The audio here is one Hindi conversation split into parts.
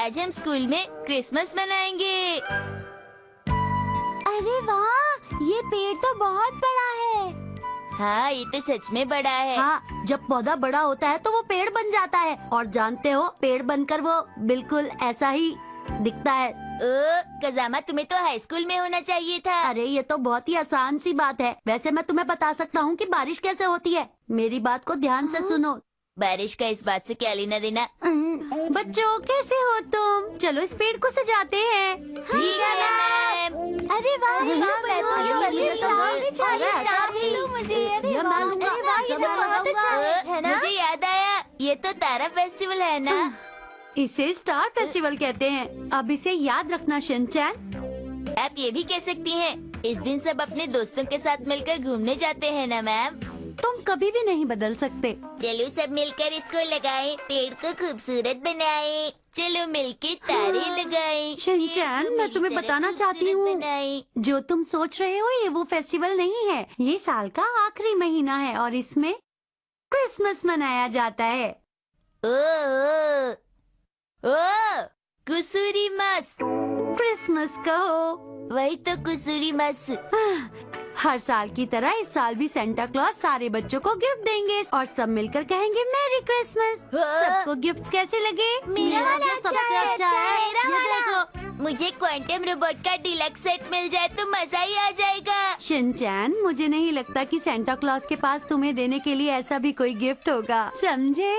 आज हम स्कूल में क्रिसमस मनाएंगे। अरे वाह, ये पेड़ तो बहुत बड़ा है। हाँ, ये तो सच में बड़ा है। हाँ, जब पौधा बड़ा होता है तो वो पेड़ बन जाता है। और जानते हो, पेड़ बनकर वो बिल्कुल ऐसा ही दिखता है। कजामा, तुम्हें तो हाई स्कूल में होना चाहिए था। अरे ये तो बहुत ही आसान सी बात है। वैसे मैं तुम्हें बता सकता हूँ कि बारिश कैसे होती है। मेरी बात को ध्यान से सुनो। बारिश का इस बात से क्या लेना देना। बच्चों, कैसे हो तुम? चलो इस पेड़ को सजाते हैं। ठीक है मैम। अरे वाह, मुझे मुझे याद आया, ये तो तारा फेस्टिवल है ना। इसे स्टार फेस्टिवल कहते हैं। अब इसे याद रखना शिनचैन। आप ये भी कह सकती हैं, इस दिन सब अपने दोस्तों के साथ मिलकर घूमने जाते हैं ना मैम। तुम कभी भी नहीं बदल सकते। चलो सब मिलकर इसको लगाएं, पेड़ को खूबसूरत बनाएं। चलो मिलके तारे लगाएं। शिनचैन, मैं तुम्हें बताना चाहती हूँ, जो तुम सोच रहे हो ये वो फेस्टिवल नहीं है। ये साल का आखिरी महीना है और इसमें क्रिसमस मनाया जाता है। ओ कुसुरीमस। क्रिसमस कहो। वही तो कुसुरीमस। हर साल की तरह इस साल भी सेंटा क्लॉज सारे बच्चों को गिफ्ट देंगे और सब मिलकर कहेंगे मैरी क्रिसमस। सबको गिफ्ट्स कैसे लगे? मेरा वाला सबसे अच्छा है। ये देखो, मुझे क्वांटम रोबोट का डिलक्स सेट मिल जाए तो मजा ही आ जाएगा। शिनचैन, मुझे नहीं लगता कि सेंटा क्लॉज के पास तुम्हें देने के लिए ऐसा भी कोई गिफ्ट होगा, समझे?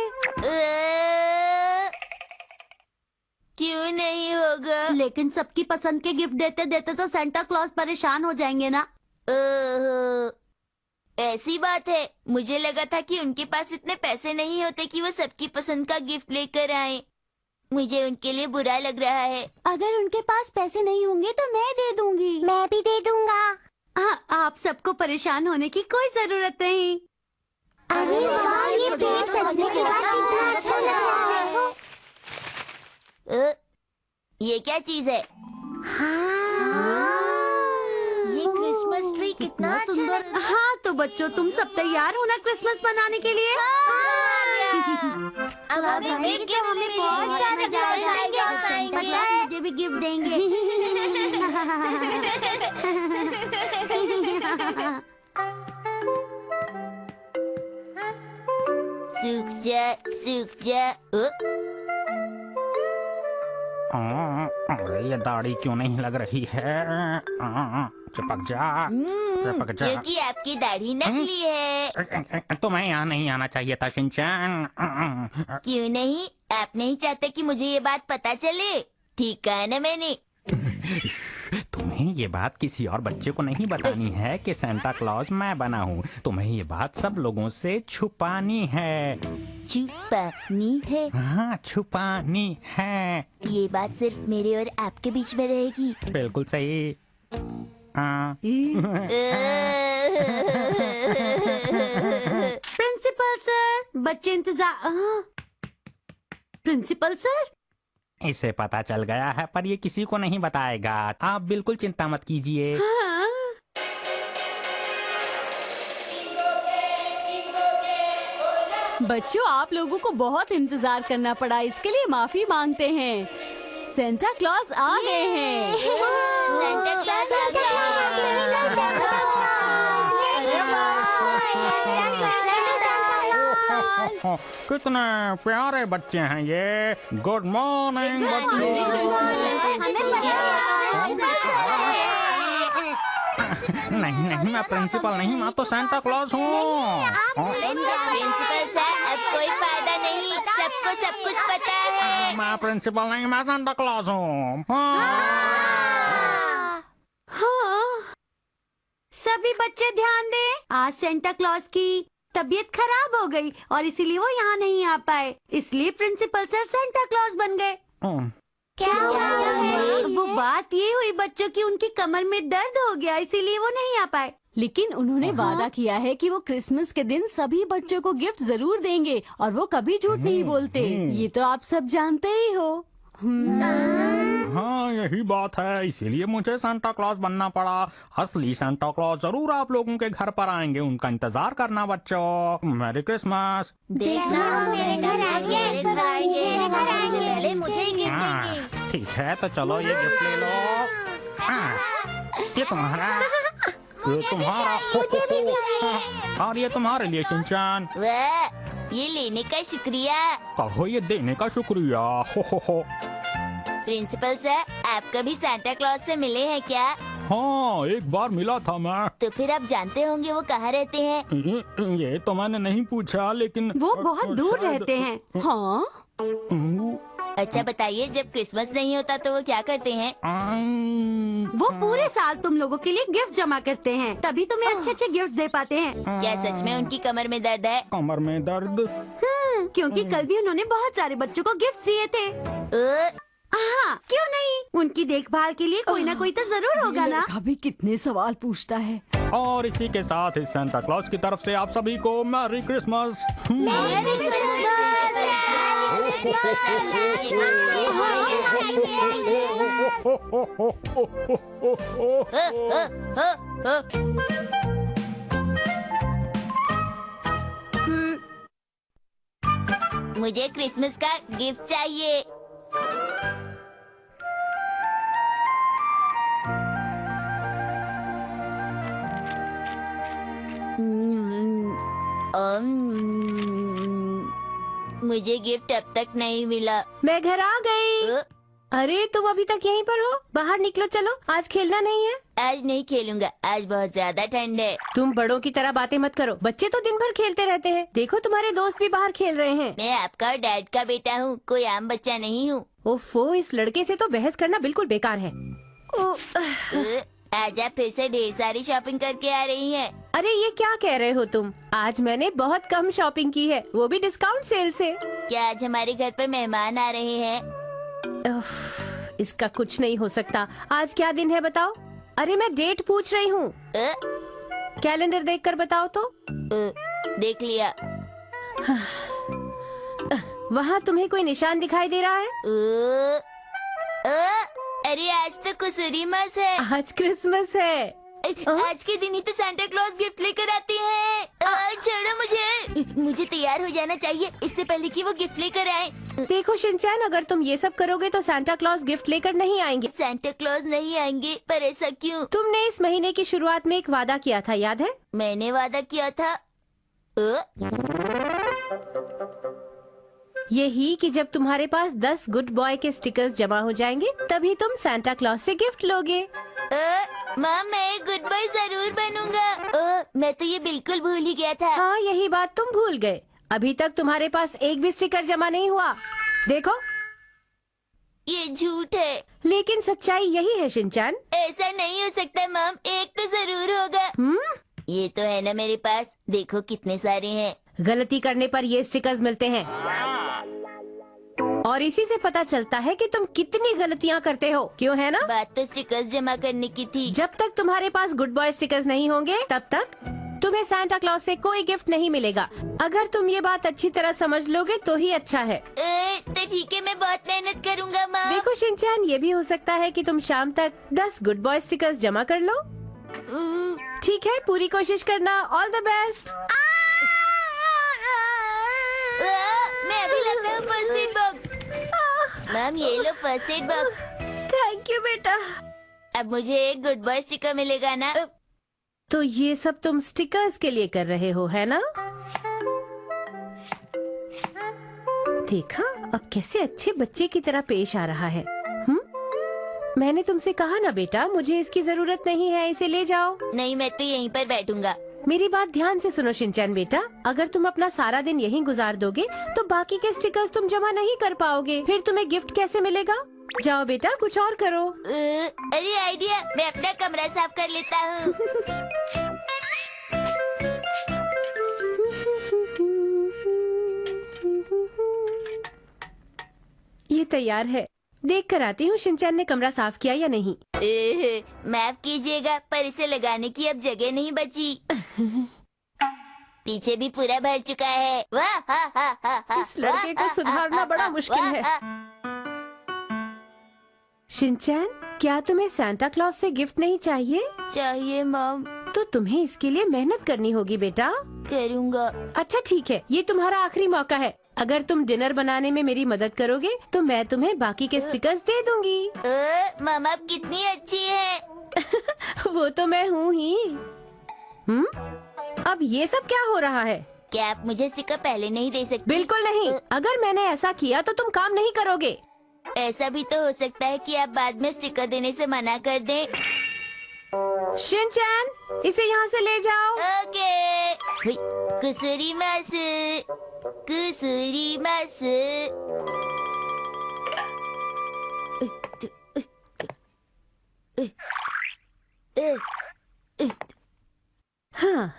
क्यों नहीं होगा? लेकिन सबकी पसंद के गिफ्ट देते देते तो सेंटा क्लॉज परेशान हो जाएंगे ना। ऐसी बात है, मुझे लगा था कि उनके पास इतने पैसे नहीं होते कि वो सबकी पसंद का गिफ्ट लेकर आए। मुझे उनके लिए बुरा लग रहा है। अगर उनके पास पैसे नहीं होंगे तो मैं दे दूंगी। मैं भी दे दूंगा। आप सबको परेशान होने की कोई जरूरत नहीं। अरे वाह, ये पेड़ सजने के बाद कितना अच्छा लग रहा है। ये क्या चीज है? ये क्रिसमस ट्री कितना सुंदर। हाँ, तो बच्चों, तुम सब तैयार हो ना क्रिसमस मनाने के लिए? अब हमें बहुत सारे गिफ्ट आएंगे। मुझे भी गिफ्ट देंगे। सूख जा। अरे ये दाढ़ी क्यों नहीं लग रही है? चिपक जा। क्योंकि आपकी दाढ़ी नकली है। तुम्हें यहाँ नहीं आना चाहिए था शिनचैन। क्यों नहीं? आप नहीं चाहते कि मुझे ये बात पता चले? ठीक है ना मैंने। तुम्हें ये बात किसी और बच्चे को नहीं बतानी है कि सेंटा क्लॉज मैं बना हूँ। तुम्हें ये बात सब लोगों से छुपानी है। छुपानी है? हाँ, छुपानी है। ये बात सिर्फ मेरे और आपके बीच में रहेगी। बिल्कुल सही। प्रिंसिपल सर, बच्चे इंतजार। प्रिंसिपल सर, इसे पता चल गया है, पर ये किसी को नहीं बताएगा। आप बिल्कुल चिंता मत कीजिए। हाँ। बच्चों, आप लोगों को बहुत इंतजार करना पड़ा, इसके लिए माफी मांगते हैं। सेंटा क्लॉज आ गए हैं। सेंटा क्लॉज आ गया। कितने प्यारे बच्चे हैं ये। गुड मॉर्निंग बच्चों। नहीं नहीं, मैं प्रिंसिपल नहीं, मैं तो सेंटा क्लॉज हूँ। प्रिंसिपल सर, अब कोई फायदा नहीं, सबको सब कुछ पता है। मैं प्रिंसिपल नहीं, मैं सेंटा क्लॉज हूँ। हाँ, सभी बच्चे ध्यान दें। आज सेंटा क्लॉज की तबीयत खराब हो गई और इसीलिए वो यहाँ नहीं आ पाए। इसलिए प्रिंसिपल सर सेंटा क्लॉज बन गए। क्या हुआ? वो बात ये हुई बच्चों की, उनकी कमर में दर्द हो गया, इसीलिए वो नहीं आ पाए। लेकिन उन्होंने वादा किया है कि वो क्रिसमस के दिन सभी बच्चों को गिफ्ट जरूर देंगे और वो कभी झूठ नहीं बोलते। ये तो आप सब जानते ही हो। हाँ यही बात है, इसीलिए मुझे सांता क्लॉज बनना पड़ा। असली सांता क्लॉज जरूर आप लोगों के घर पर आएंगे, उनका इंतजार करना बच्चों। Merry Christmas. देखना मेरे घर आएंगे, पहले मुझे ही गिफ्ट देंगे। ठीक है तो चलो ये गिफ्ट ले लो। हाँ, ये तुम्हारा, ये तुम्हारा, और ये तुम्हारे लिए शिनचैन। वाह, ये लेने का शुक्रिया। कहो ये देने का शुक्रिया। हो। प्रिंसिपल सर, आप कभी सांता क्लॉज से मिले हैं क्या? हाँ एक बार मिला था मैं। तो फिर आप जानते होंगे वो कहाँ रहते हैं? ये तो मैंने नहीं पूछा, लेकिन वो बहुत दूर शायद- रहते हैं। हाँ, अच्छा बताइए, जब क्रिसमस नहीं होता तो वो क्या करते हैं? वो पूरे साल तुम लोगों के लिए गिफ्ट जमा करते हैं, तभी तुम्हें अच्छे अच्छे गिफ्ट दे पाते हैं। क्या सच में उनकी कमर में दर्द है? कमर में दर्द। क्योंकि कल भी उन्होंने बहुत सारे बच्चों को गिफ्ट दिए थे। हाँ, क्यों नहीं, उनकी देखभाल के लिए कोई ना कोई तो जरूर होगा ना। लड़का भी कितने सवाल पूछता है। और इसी के साथ इस सांता क्लॉज की तरफ से आप सभी को मैरी क्रिसमस। मुझे क्रिसमस का गिफ्ट चाहिए। मुझे गिफ्ट अब तक नहीं मिला। मैं घर आ गई। अरे तुम अभी तक यहीं पर हो? बाहर निकलो, चलो, आज खेलना नहीं है। आज नहीं खेलूंगा, आज बहुत ज्यादा ठंड है। तुम बड़ों की तरह बातें मत करो, बच्चे तो दिन भर खेलते रहते हैं। देखो तुम्हारे दोस्त भी बाहर खेल रहे हैं। मैं आपका और डैड का बेटा हूँ, कोई आम बच्चा नहीं हूँ। ओफो, इस लड़के से तो बहस करना बिल्कुल बेकार है। आज आप फिर से ढेर सारी शॉपिंग करके आ रही हैं। अरे ये क्या कह रहे हो तुम? आज मैंने बहुत कम शॉपिंग की है, वो भी डिस्काउंट सेल से। क्या आज हमारे घर पर मेहमान आ रहे हैं? उफ, इसका कुछ नहीं हो सकता। आज क्या दिन है बताओ? अरे मैं डेट पूछ रही हूँ, कैलेंडर देखकर बताओ तो। देख लिया। वहाँ तुम्हें कोई निशान दिखाई दे रहा है? अरे आज तो कुसुरीमस है। आज क्रिसमस है। आज के दिन ही तो सांता क्लॉज गिफ्ट लेकर आते हैं। छोड़ो मुझे तैयार हो जाना चाहिए इससे पहले कि वो गिफ्ट लेकर आए। देखो शिनचैन, अगर तुम ये सब करोगे तो सांता क्लॉज गिफ्ट लेकर नहीं आएंगे। सांता क्लॉज नहीं आएंगे, पर ऐसा क्यों? तुमने इस महीने की शुरुआत में एक वादा किया था, याद है? मैंने वादा किया था यही कि जब तुम्हारे पास 10 गुड बॉय के स्टिकर्स जमा हो जाएंगे तभी तुम सांता क्लॉज से गिफ्ट लोगे। माँ, मैं गुड बॉय जरूर बनूंगा। मैं तो ये बिल्कुल भूल ही गया था। हाँ, यही बात तुम भूल गए। अभी तक तुम्हारे पास एक भी स्टिकर जमा नहीं हुआ। देखो, ये झूठ है। लेकिन सच्चाई यही है शिनचैन। ऐसा नहीं हो सकता मैम, एक तो जरूर होगा। ये तो है ना मेरे पास, देखो कितने सारे हैं। गलती करने पर ये स्टिकर्स मिलते हैं और इसी से पता चलता है कि तुम कितनी गलतियाँ करते हो, क्यों है ना? बात तो स्टिकर्स जमा करने की थी। जब तक तुम्हारे पास गुड बॉय स्टिकर्स नहीं होंगे तब तक तुम्हें सांता क्लॉज से कोई गिफ्ट नहीं मिलेगा। अगर तुम ये बात अच्छी तरह समझ लोगे तो ही अच्छा है। तो ठीक है, मैं बहुत मेहनत करूंगा माँ। देखो शिनचैन, ये भी हो सकता है कि तुम शाम तक 10 गुड बॉय स्टिकर्स जमा कर लो। ठीक है, पूरी कोशिश करना। All the best. मैं अभी लाता हूँ फर्स्ट एड बॉक्स। मैम ये लो first aid box. Thank you बेटा। अब मुझे एक गुड बॉय स्टिकर मिलेगा ना? तो ये सब तुम स्टिकर्स के लिए कर रहे हो, है ना? देखा, अब कैसे अच्छे बच्चे की तरह पेश आ रहा है। मैंने तुमसे कहा ना बेटा, मुझे इसकी जरूरत नहीं है, इसे ले जाओ। नहीं, मैं तो यहीं पर बैठूंगा। मेरी बात ध्यान से सुनो शिनचैन बेटा, अगर तुम अपना सारा दिन यहीं गुजार दोगे तो बाकी के स्टिकर्स तुम जमा नहीं कर पाओगे, फिर तुम्हें गिफ्ट कैसे मिलेगा? जाओ बेटा, कुछ और करो। अरे आइडिया, मैं अपना कमरा साफ कर लेता हूँ। ये तैयार है, देख कर आती हूँ शिनचैन ने कमरा साफ किया या नहीं। माफ कीजिएगा, पर इसे लगाने की अब जगह नहीं बची। पीछे भी पूरा भर चुका है। वाह हा हा हा हा। इस लड़के को सुधारना बड़ा मुश्किल है। शिनचैन, क्या तुम्हें सांता क्लॉज से गिफ्ट नहीं चाहिए? चाहिए मॉम। तो तुम्हें इसके लिए मेहनत करनी होगी बेटा। करूँगा। अच्छा ठीक है, ये तुम्हारा आखिरी मौका है। अगर तुम डिनर बनाने में मेरी मदद करोगे तो मैं तुम्हें बाकी के स्टिकर्स दे दूंगी। मॉम आप कितनी अच्छी है। वो तो मैं हूँ ही। अब ये सब क्या हो रहा है? क्या आप मुझे स्टिकर पहले नहीं दे सकते? बिल्कुल नहीं। अगर मैंने ऐसा किया तो तुम काम नहीं करोगे। ऐसा भी तो हो सकता है कि आप बाद में स्टिकर देने से मना कर दें। शिनचैन, इसे यहाँ से ले जाओ। ओके। हुई, कुसुरी मासु, कुसुरी मासु। हाँ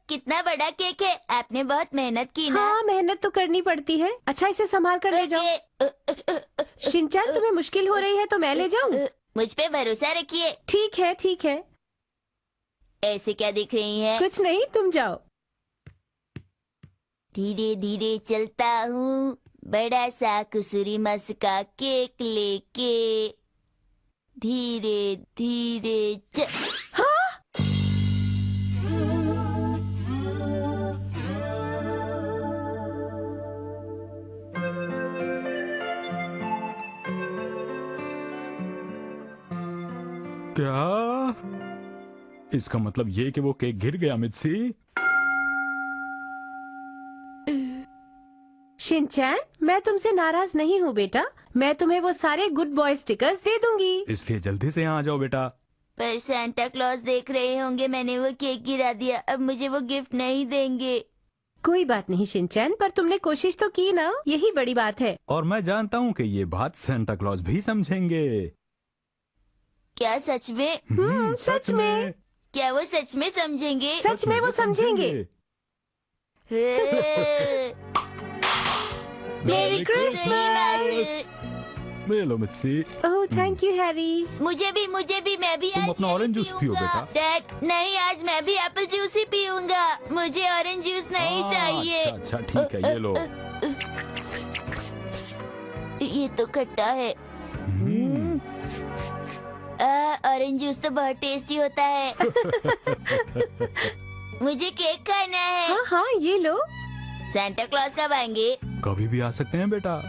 कितना बड़ा केक है। आपने बहुत मेहनत की ना। हाँ, मेहनत तो करनी पड़ती है। अच्छा, इसे संभाल कर ले जाओ। ओके। शिनचैन, तुम्हें मुश्किल हो रही है तो मैं ले जाऊँ? मुझ पे भरोसा रखिए। ठीक है ठीक है। ऐसे क्या दिख रही हैं? कुछ नहीं, तुम जाओ। धीरे धीरे चलता हूँ बड़ा सा कुसुरी मस का केक लेके। धीरे धीरे क्या? इसका मतलब ये कि वो केक गिर गया मित्सी? शिनचैन, मैं तुमसे नाराज नहीं हूँ बेटा। मैं तुम्हें वो सारे गुड बॉय स्टिकर्स दे दूंगी। इसलिए जल्दी से यहाँ आ जाओ बेटा। पर सांता क्लॉज देख रहे होंगे मैंने वो केक गिरा दिया। अब मुझे वो गिफ्ट नहीं देंगे। कोई बात नहीं शिनचैन, पर तुमने कोशिश तो की ना, यही बड़ी बात है। और मैं जानता हूँ कि ये बात सांता क्लॉज भी समझेंगे। क्या सच में? सच में। क्या वो सच में समझेंगे? सच में वो समझेंगे। Merry Christmas. लो Mitsy. Oh thank you Harry. मुझे भी मैं भी तुम आज अपना यही ऑरेंज जूस पियो पीऊंगा। बेटा। डैड नहीं, आज मैं भी एप्पल जूस ही पीऊंगा। मुझे ऑरेंज जूस नहीं चाहिए। अच्छा ठीक है, ये लो। ये तो खट्टा है। ऑरेंज जूस तो बहुत टेस्टी होता है। मुझे केक खाना है। हाँ हाँ, ये लो। सांता क्लॉज कब आएंगे? कभी भी आ सकते हैं बेटा।